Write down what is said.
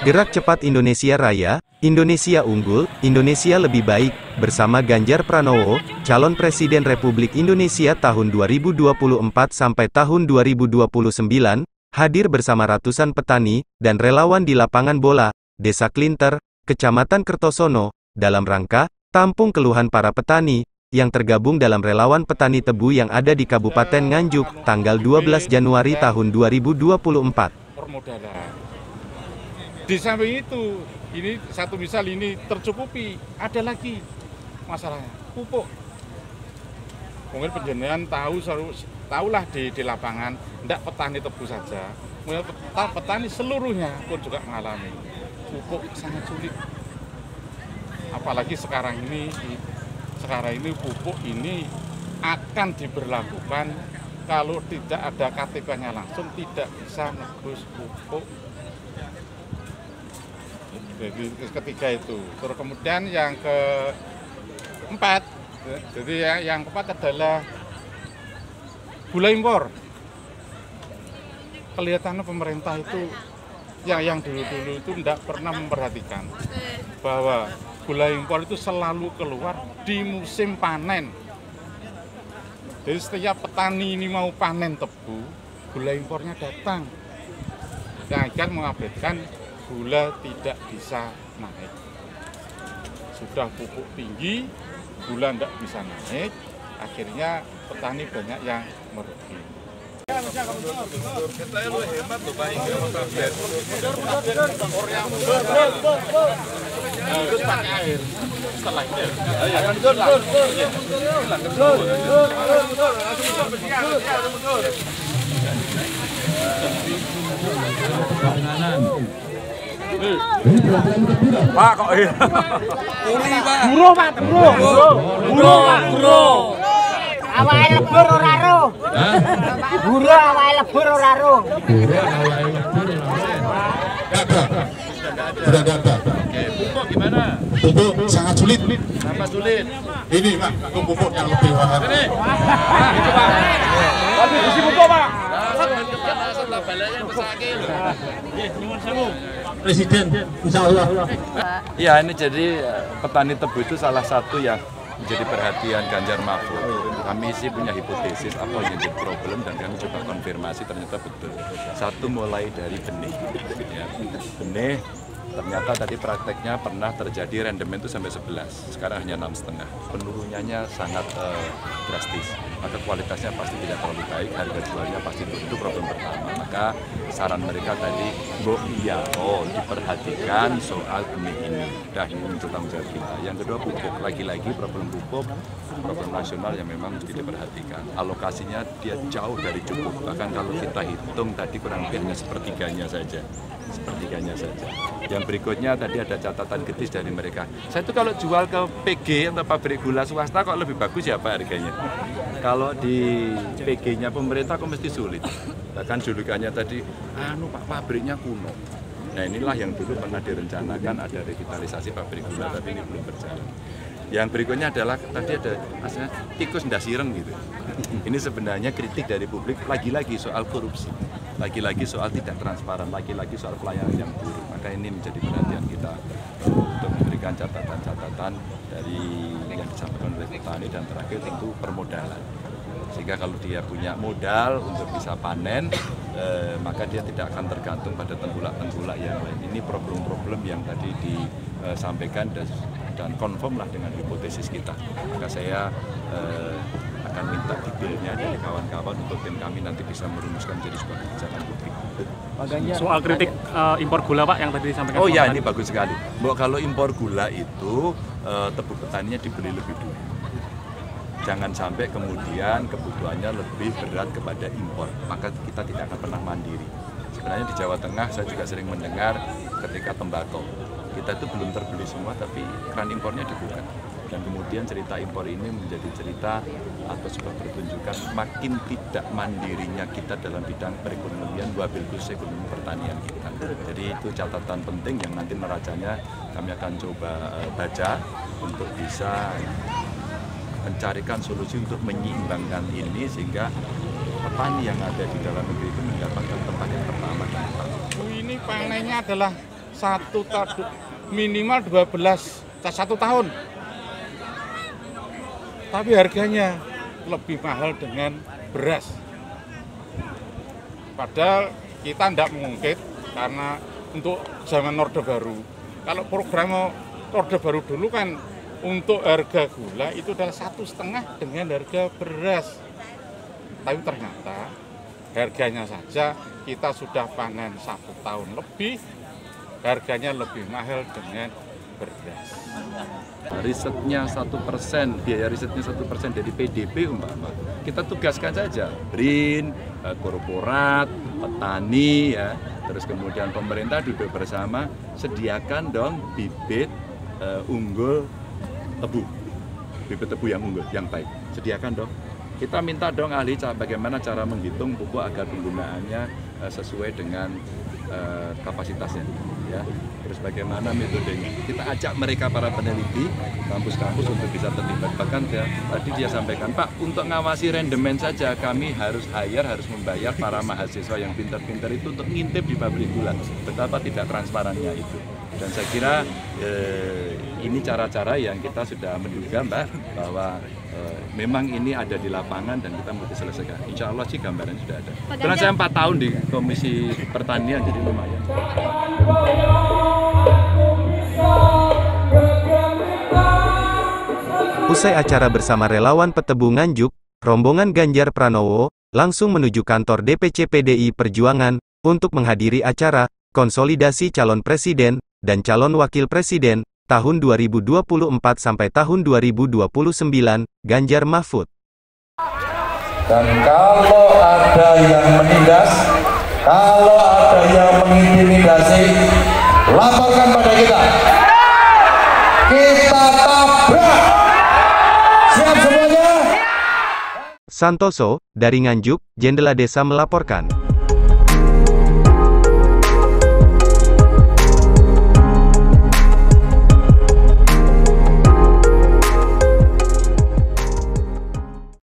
Gerak cepat Indonesia Raya, Indonesia unggul, Indonesia lebih baik, bersama Ganjar Pranowo, calon Presiden Republik Indonesia tahun 2024 sampai tahun 2029, hadir bersama ratusan petani dan relawan di lapangan bola, Desa Klinter, Kecamatan Kertosono, dalam rangka tampung keluhan para petani yang tergabung dalam relawan petani tebu yang ada di Kabupaten Nganjuk, tanggal 12 Januari tahun 2024. Di samping itu, ini satu misal ini tercukupi, ada lagi masalahnya, pupuk. Mungkin penjenengan tahulah di lapangan, tidak petani tebu saja, mungkin petani seluruhnya pun juga mengalami pupuk sangat sulit. Apalagi sekarang ini pupuk ini akan diberlakukan kalau tidak ada KTP-nya langsung tidak bisa menebus pupuk. Jadi ketiga itu, terus kemudian yang keempat, jadi yang keempat adalah gula impor. Kelihatannya pemerintah itu yang dulu-dulu itu tidak pernah memperhatikan bahwa gula impor itu selalu keluar di musim panen. Jadi setiap petani ini mau panen tebu, gula impornya datang. Yang akan mengagetkan gula tidak bisa naik. Sudah pupuk tinggi, gula tidak bisa naik, akhirnya petani banyak yang merugi. Kita lu hebat loh Pak, terus pakai air setelah itu. Pak kok ini? Kuli Pak. Buro Pak, buro. Awake lebur ora ro. Buro awake lebur ora ro. Sudah ada. Oke, pupuk gimana? Pupuk sangat sulit. Sangat sulit. Ini Pak, pupuk yang lebih mahal. Ini. Itu Pak. Habis isi pupuk Pak. Presiden, insya Allah. Ya, ini jadi petani tebu itu salah satu yang menjadi perhatian Ganjar Mahfud. Kami sih punya hipotesis apa yang jadi problem dan kami coba konfirmasi ternyata betul. Satu mulai dari benih. Ya, benih ternyata tadi prakteknya pernah terjadi rendemen itu sampai 11, sekarang hanya 6,5. Penurunannya sangat drastis, maka kualitasnya pasti tidak terlalu baik, harga jualnya pasti turun. Itu problem pertama. Maka saran mereka tadi, diperhatikan soal benih ini. Dah ini menjadi tanggung jawab kita. Yang kedua pupuk, lagi-lagi problem pupuk, problem nasional yang memang mesti diperhatikan. Alokasinya dia jauh dari cukup, bahkan kalau kita hitung tadi kurang lebih hanya sepertiganya saja. Yang berikutnya tadi ada catatan kritis dari mereka. Saya itu kalau jual ke PG atau pabrik gula swasta kok lebih bagus ya Pak harganya. Kalau di PG-nya pemerintah kok mesti sulit. Bahkan julukannya tadi, Pak pabriknya kuno. Nah inilah yang dulu pernah direncanakan ada revitalisasi pabrik gula tapi ini belum berjalan. Yang berikutnya adalah tadi ada aslinya tikus ndak sireng gitu. Ini sebenarnya kritik dari publik lagi-lagi soal korupsi, lagi-lagi soal tidak transparan, lagi-lagi soal pelayanan yang buruk. Maka ini menjadi perhatian kita untuk memberikan catatan-catatan dari yang disampaikan oleh petani dan terakhir tentu permodalan. Sehingga kalau dia punya modal untuk bisa panen, maka dia tidak akan tergantung pada tengkulak-tengkulak yang lain. Ini problem-problem yang tadi disampaikan dan konform lah dengan hipotesis kita. Maka saya akan minta detailnya dari kawan-kawan untuk tim kami nanti bisa merumuskan jadi sebuah kebijakan publik. Soal kritik impor gula Pak yang tadi disampaikan. Oh ya, ini bagus sekali. Kalau impor gula itu tebu petaninya dibeli lebih dulu. Jangan sampai kemudian kebutuhannya lebih berat kepada impor, maka kita tidak akan pernah mandiri. Sebenarnya di Jawa Tengah saya juga sering mendengar ketika tembakau, kita itu belum terbeli semua tapi keran impornya dibuka. Dan kemudian cerita impor ini menjadi cerita atau sebuah pertunjukan makin tidak mandirinya kita dalam bidang perekonomian, wabil khusus ekonomi pertanian kita. Jadi itu catatan penting yang nanti neracanya kami akan coba baca untuk bisa mencarikan solusi untuk menyeimbangkan ini sehingga petani yang ada di dalam negeri itu mendapatkan tempat yang pertama dan utama. Ini panennya adalah minimal 1 tahun. Tapi harganya lebih mahal dengan beras. Padahal kita tidak mengungkit karena untuk zaman Orde Baru. Kalau program Orde Baru dulu kan untuk harga gula itu adalah 1,5 dengan harga beras. Tapi ternyata harganya saja kita sudah panen 1 tahun lebih, harganya lebih mahal dengan beras. Risetnya 1%, biaya risetnya 1% dari PDB umpama. Kita tugaskan saja BRIN, korporat, petani ya, terus kemudian pemerintah duduk bersama, sediakan dong bibit unggul tebu. Bibit tebu yang unggul, yang baik. Sediakan dong. Kita minta dong ahli bagaimana cara menghitung pupuk agar penggunaannya sesuai dengan kapasitasnya ya. Terus bagaimana metodenya, kita ajak mereka para peneliti kampus-kampus untuk bisa terlibat. Bahkan ya, tadi dia sampaikan, Pak, untuk ngawasi rendemen saja kami harus membayar para mahasiswa yang pintar-pintar itu untuk ngintip di pabrik gula. Betapa tidak transparannya itu. Dan saya kira ini cara-cara yang kita sudah menduga, Mbak, bahwa memang ini ada di lapangan dan kita mesti selesaikan. Insya Allah sih gambaran sudah ada. Karena saya 4 tahun di Komisi Pertanian, jadi lumayan. Usai acara bersama relawan Petebu Nganjuk, rombongan Ganjar Pranowo langsung menuju kantor DPC PDI Perjuangan untuk menghadiri acara konsolidasi calon presiden dan calon wakil presiden tahun 2024 sampai tahun 2029, Ganjar Mahfud. Dan kalau ada yang menindas, kalau ada yang mengintimidasi, laporkan pada kita. Kita tabrak. Siap semuanya? Santoso, dari Nganjuk, Jendela Desa melaporkan.